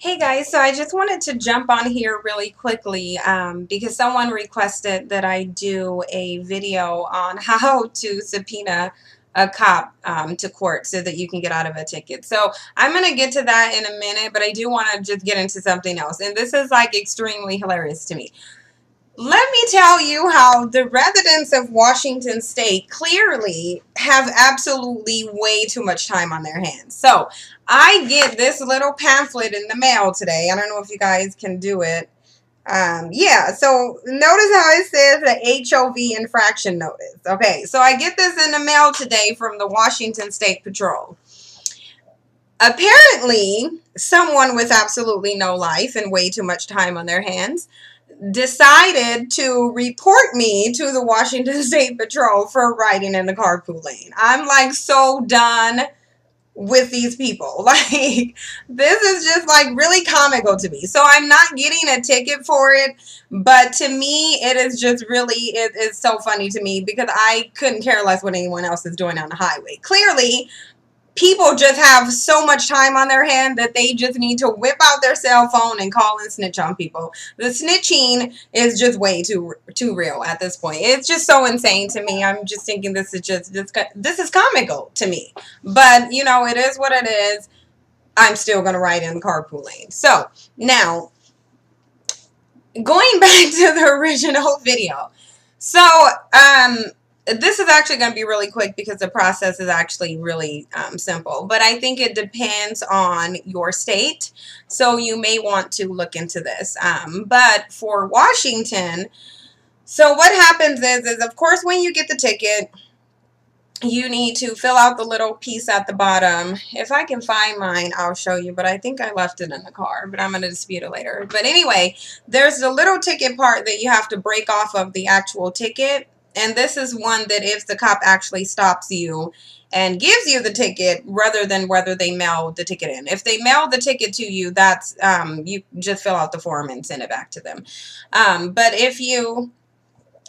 Hey guys, so I just wanted to jump on here really quickly because someone requested that I do a video on how to subpoena a cop to court so that you can get out of a ticket. So I'm going to get to that in a minute, but I do want to just get into something else. And this is like extremely hilarious to me. Let me tell you how the residents of Washington State clearly have absolutely way too much time on their hands. So I get this little pamphlet in the mail today. I don't know if you guys can do it. Yeah, so notice how it says the HOV infraction notice. Okay, so I get this in the mail today from the Washington State Patrol. Apparently, someone with absolutely no life and way too much time on their hands decided to report me to the Washington State Patrol for riding in the carpool lane. I'm like so done with these people. Like, this is just like really comical to me. So I'm not getting a ticket for it, but to me, it is just really, it's so funny to me because I couldn't care less what anyone else is doing on the highway. Clearly, people just have so much time on their hand that they just need to whip out their cell phone and call and snitch on people. The snitching is just way too real at this point. It's just so insane to me. I'm just thinking this is comical to me. But, you know, it is what it is. I'm still going to ride in the carpool lane. So, now, going back to the original video. So, this is actually going to be really quick because the process is actually really simple. But I think it depends on your state. So you may want to look into this. But for Washington, so what happens is of course, when you get the ticket, you need to fill out the little piece at the bottom. If I can find mine, I'll show you, but I think I left it in the car, but I'm going to dispute it later. But anyway, there's the little ticket part that you have to break off of the actual ticket. And this is one that if the cop actually stops you and gives you the ticket rather than whether they mail the ticket in. If they mail the ticket to you, that's you just fill out the form and send it back to them. But if you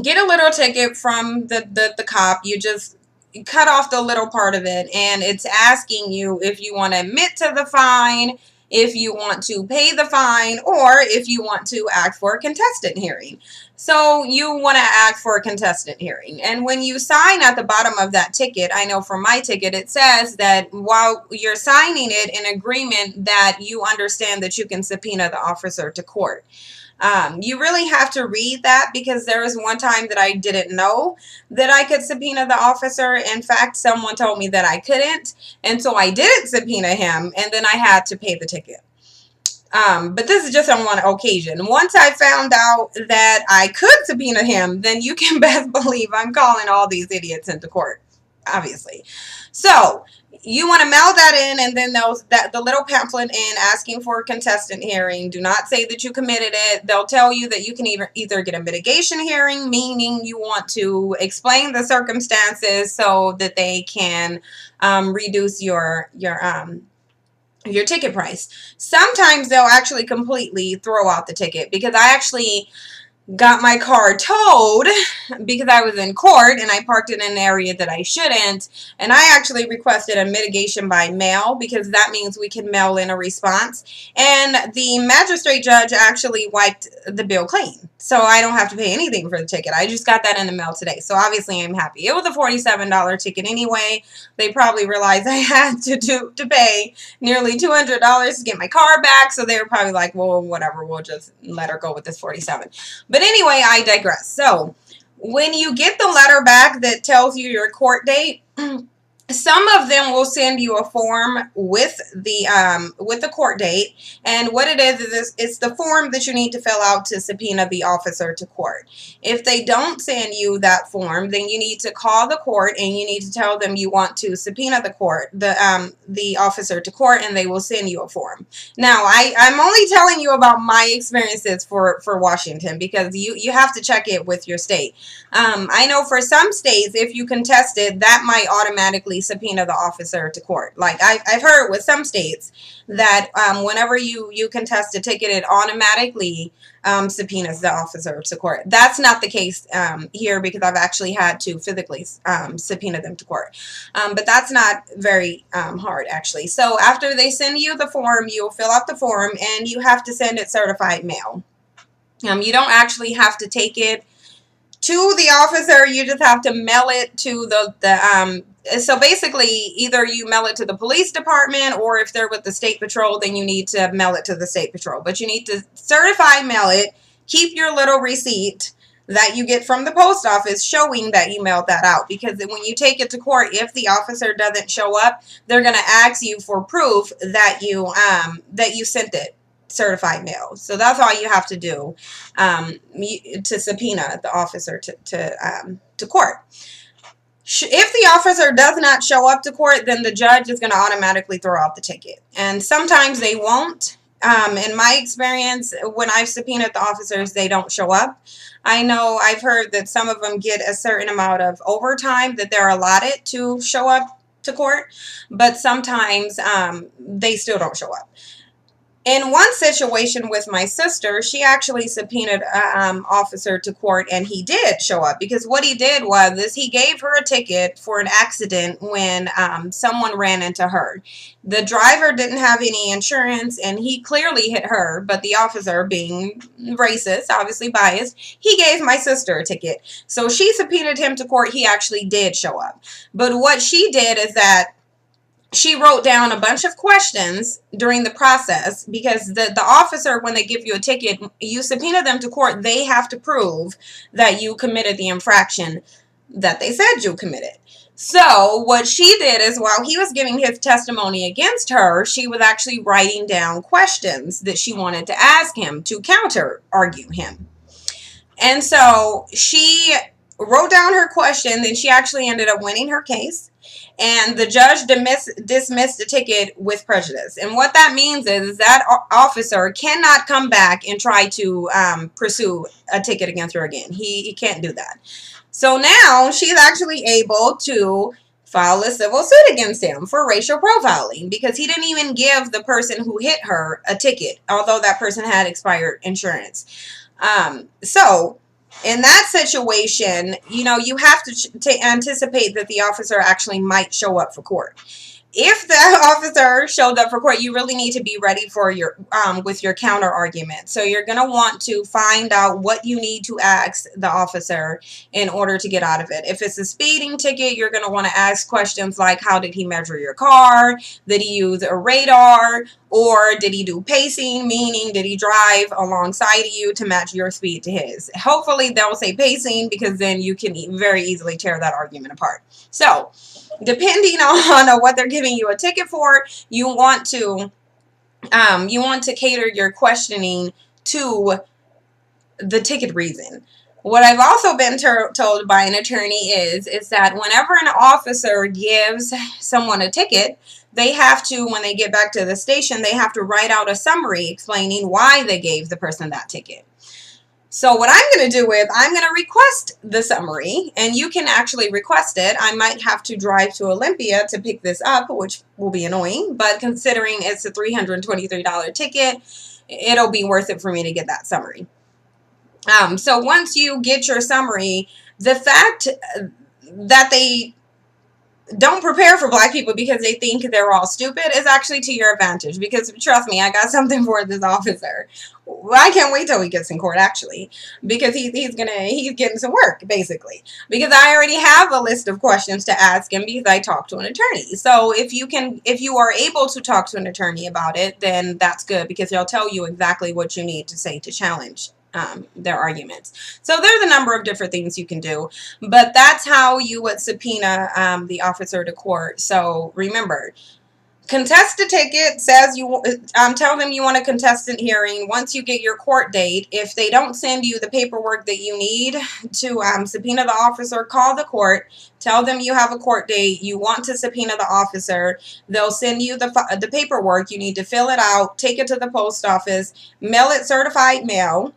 get a little ticket from the cop, you just cut off the little part of it, and it's asking you if you want to admit to the fine, if you want to pay the fine, or if you want to ask for a contestant hearing. So you want to ask for a contestant hearing. And when you sign at the bottom of that ticket, I know for my ticket, it says that while you're signing it in agreement that you understand that you can subpoena the officer to court. You really have to read that because there was one time that I didn't know that I could subpoena the officer. In fact, someone told me that I couldn't. And so I didn't subpoena him, and then I had to pay the ticket. But this is just on one occasion. Once I found out that I could subpoena him, then you can best believe I'm calling all these idiots into court, obviously. So you want to mail that in, and then the little pamphlet in asking for a contestant hearing. Do not say that you committed it. They'll tell you that you can either get a mitigation hearing, meaning you want to explain the circumstances so that they can reduce your ticket price. Sometimes they'll actually completely throw out the ticket because I actually got my car towed because I was in court and I parked in an area that I shouldn't, and I actually requested a mitigation by mail because that means we can mail in a response, and the magistrate judge actually wiped the bill clean, so I don't have to pay anything for the ticket. I just got that in the mail today, so obviously I'm happy. It was a $47 ticket anyway. They probably realized I had to pay nearly $200 to get my car back, so they were probably like, well, whatever, we'll just let her go with this 47. But anyway, I digress. So when you get the letter back that tells you your court date, some of them will send you a form with the court date, and what it is it's the form that you need to fill out to subpoena the officer to court. If they don't send you that form, then you need to call the court and you need to tell them you want to subpoena the officer to court, and they will send you a form. Now, I'm only telling you about my experiences for Washington because you have to check it with your state. I know for some states, if you contest it, that might automatically automatically subpoena the officer to court. Like I've heard with some states that whenever you contest a ticket, it automatically subpoenas the officer to court. That's not the case here, because I've actually had to physically subpoena them to court. But that's not very hard, actually. So after they send you the form, you'll fill out the form, and you have to send it certified mail. You don't actually have to take it to the officer. You just have to mail it to so basically, either you mail it to the police department, or if they're with the state patrol, then you need to mail it to the state patrol. But you need to certify mail it. Keep your little receipt that you get from the post office showing that you mailed that out, because when you take it to court, if the officer doesn't show up, they're going to ask you for proof that you sent it certified mail. So that's all you have to do to subpoena the officer to court. If the officer does not show up to court, then the judge is going to automatically throw out the ticket. And sometimes they won't. In my experience, when I've subpoenaed the officers, they don't show up. I know I've heard that some of them get a certain amount of overtime that they're allotted to show up to court, but sometimes they still don't show up. In one situation with my sister, she actually subpoenaed an officer to court, and he did show up, because what he did was he gave her a ticket for an accident when someone ran into her. The driver didn't have any insurance, and he clearly hit her, but the officer, being racist, obviously biased, he gave my sister a ticket. So she subpoenaed him to court. He actually did show up. But what she did is that she wrote down a bunch of questions during the process, because the officer, when they give you a ticket, you subpoena them to court, they have to prove that you committed the infraction that they said you committed. So what she did is, while he was giving his testimony against her, she was actually writing down questions that she wanted to ask him to counter argue him. And so she wrote down her question, and she actually ended up winning her case. And the judge dismissed the ticket with prejudice. And what that means is that officer cannot come back and try to pursue a ticket against her again. He can't do that. So now she's actually able to file a civil suit against him for racial profiling, because he didn't even give the person who hit her a ticket, although that person had expired insurance. So in that situation, you have to anticipate that the officer actually might show up for court. If the officer showed up for court, you really need to be ready for your with your counter argument. So you're going to want to find out what you need to ask the officer in order to get out of it. If it's a speeding ticket, you're going to want to ask questions like, how did he measure your car? Did he use a radar? Or did he do pacing, meaning did he drive alongside of you to match your speed to his? Hopefully they'll say pacing, because then you can very easily tear that argument apart. So depending on what they're giving you a ticket for, you want to cater your questioning to the ticket reason. What I've also been told by an attorney is that whenever an officer gives someone a ticket, they have to, when they get back to the station, they have to write out a summary explaining why they gave the person that ticket. So what I'm going to do is I'm going to request the summary, and you can actually request it. I might have to drive to Olympia to pick this up, which will be annoying, but considering it's a $323 ticket, it'll be worth it for me to get that summary. So once you get your summary, the fact that they don't prepare for black people because they think they're all stupid is actually to your advantage, because trust me, I got something for this officer. I can't wait till he gets in court, actually, because he's getting some work, basically, because I already have a list of questions to ask him, because I talked to an attorney. So if you are able to talk to an attorney about it, then that's good, because they'll tell you exactly what you need to say to challenge their arguments. So there's a number of different things you can do, but that's how you would subpoena the officer to court. So remember, contest a ticket, says tell them you want a contestant hearing. Once you get your court date, if they don't send you the paperwork that you need to subpoena the officer, call the court, tell them you have a court date, you want to subpoena the officer. They'll send you the paperwork. You need to fill it out, take it to the post office, mail it certified mail.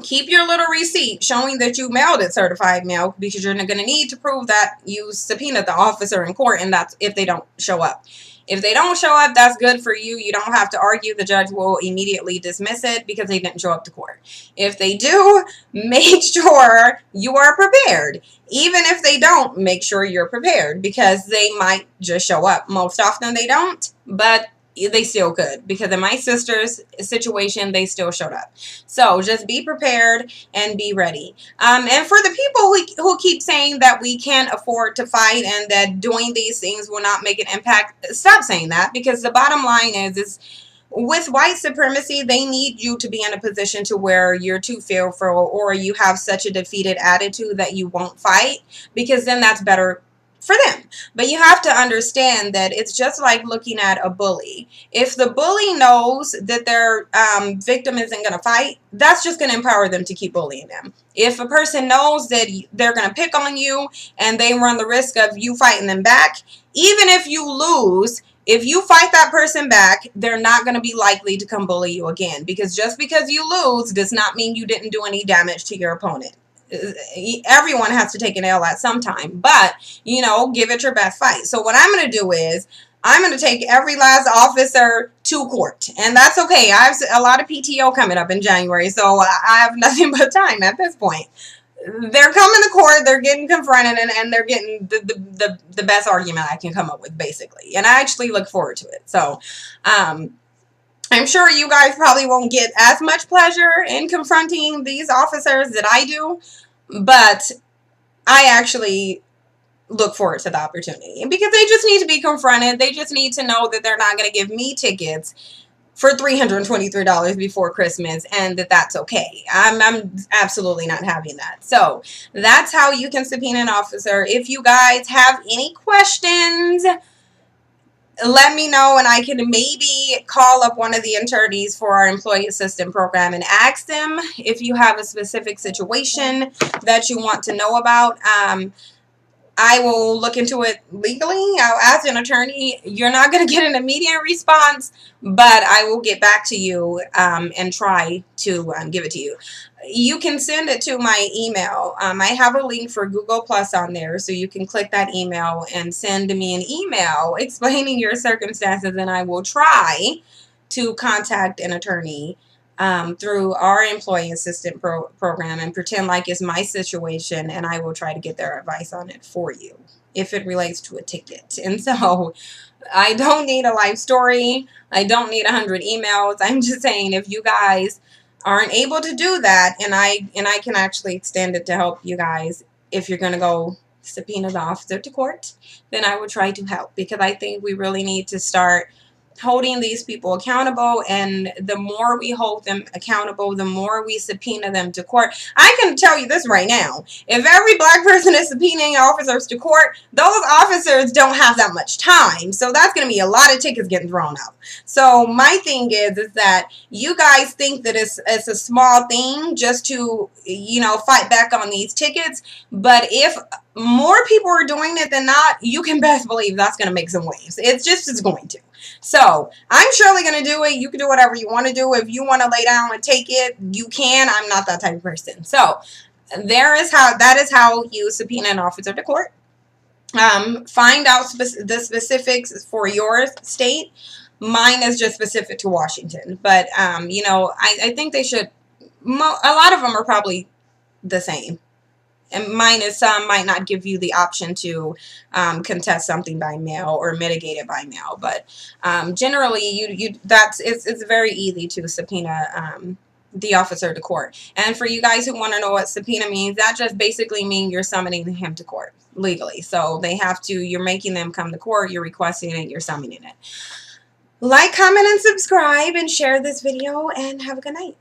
Keep your little receipt showing that you mailed it certified mail, because you're going to need to prove that you subpoenaed the officer in court, and that's if they don't show up. If they don't show up, that's good for you. You don't have to argue. The judge will immediately dismiss it because they didn't show up to court. If they do, make sure you are prepared. Even if they don't, make sure you're prepared, because they might just show up. Most often they don't, but they still could, because in my sister's situation, they still showed up. So just be prepared and be ready. And for the people who keep saying that we can't afford to fight and that doing these things will not make an impact, stop saying that, because the bottom line is with white supremacy, they need you to be in a position to where you're too fearful, or you have such a defeated attitude that you won't fight, because then that's better for them. But you have to understand that it's just like looking at a bully. If the bully knows that their victim isn't going to fight, that's just going to empower them to keep bullying them. If a person knows that they're going to pick on you and they run the risk of you fighting them back, even if you lose, if you fight that person back, they're not going to be likely to come bully you again, because just because you lose does not mean you didn't do any damage to your opponent. Everyone has to take an L at some time, but, you know, give it your best fight. So what I'm going to do is I'm going to take every last officer to court, and that's okay. I have a lot of PTO coming up in January, so I have nothing but time at this point. They're coming to court, they're getting confronted, and they're getting the best argument I can come up with, basically. And I actually look forward to it. So, I'm sure you guys probably won't get as much pleasure in confronting these officers that I do, but I actually look forward to the opportunity, because they just need to be confronted. They just need to know that they're not going to give me tickets for $323 before Christmas, and that's okay. I'm absolutely not having that. So that's how you can subpoena an officer. If you guys have any questions, let me know, and I can maybe call up one of the attorneys for our employee assistance program and ask them if you have a specific situation that you want to know about. I will look into it legally. I'll ask an attorney. You're not going to get an immediate response, but I will get back to you and try to give it to you. You can send it to my email. I have a link for Google Plus on there, so you can click that email and send me an email explaining your circumstances, and I will try to contact an attorney through our employee assistant program and pretend like it's my situation, and I will try to get their advice on it for you if it relates to a ticket. And so I don't need a life story. I don't need 100 emails. I'm just saying, if you guys aren't able to do that, and I can actually extend it to help you guys, if you're going to go subpoena the officer to court, then I will try to help, because I think we really need to start holding these people accountable, and the more we hold them accountable, the more we subpoena them to court. I can tell you this right now: if every black person is subpoenaing officers to court, those officers don't have that much time, so that's going to be a lot of tickets getting thrown out. So my thing is that you guys think that it's a small thing just to, you know, fight back on these tickets, but if more people are doing it than not, you can best believe that's going to make some waves. It's going to. So I'm surely going to do it. You can do whatever you want to do. If you want to lay down and take it, you can. I'm not that type of person. So that is how you subpoena an officer to court. Find out the specifics for your state. Mine is just specific to Washington, but you know, I think they should. A lot of them are probably the same. And minus some might not give you the option to contest something by mail or mitigate it by mail, but generally it's very easy to subpoena the officer to court. And for you guys who want to know what subpoena means, that just basically means you're summoning him to court legally. So you're making them come to court, you're requesting it, you're summoning it. Like, comment, and subscribe, and share this video, and have a good night.